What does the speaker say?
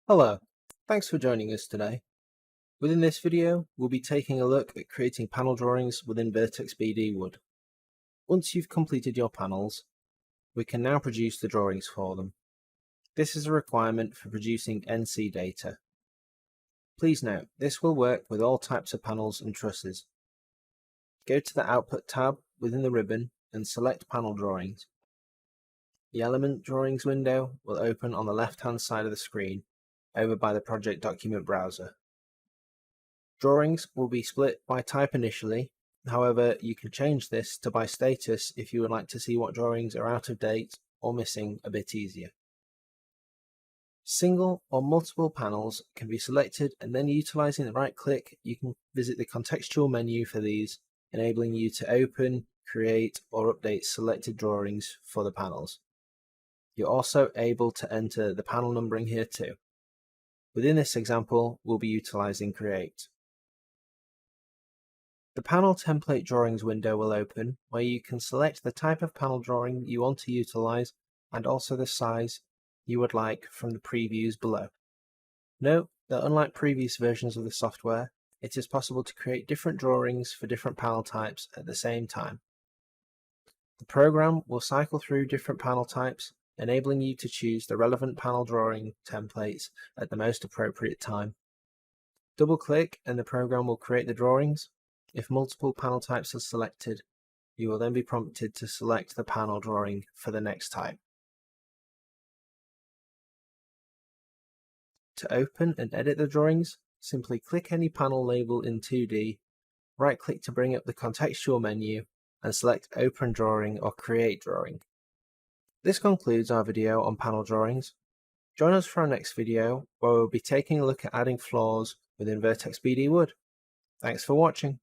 Hello, thanks for joining us today. Within this video, we'll be taking a look at creating panel drawings within Vertex BD Wood. Once you've completed your panels, we can now produce the drawings for them. This is a requirement for producing NC data. Please note, this will work with all types of panels and trusses. Go to the Output tab within the ribbon and select Panel Drawings. The Element Drawings window will open on the left-hand side of the screen, over by the project document browser. Drawings will be split by type initially, however you can change this to by status if you would like to see what drawings are out of date or missing a bit easier. Single or multiple panels can be selected, and then utilizing the right click you can visit the contextual menu for these, enabling you to open, create or update selected drawings for the panels. You're also able to enter the panel numbering here too. Within this example, we'll be utilizing Create. The Panel Template Drawings window will open, where you can select the type of panel drawing you want to utilize and also the size you would like from the previews below. Note that unlike previous versions of the software, it is possible to create different drawings for different panel types at the same time. The program will cycle through different panel types, enabling you to choose the relevant panel drawing templates at the most appropriate time. Double-click and the program will create the drawings. If multiple panel types are selected, you will then be prompted to select the panel drawing for the next type. To open and edit the drawings, simply click any panel label in 2D, right-click to bring up the contextual menu, and select Open Drawing or Create Drawing. This concludes our video on panel drawings. Join us for our next video, where we'll be taking a look at adding floors within Vertex BD Wood. Thanks for watching.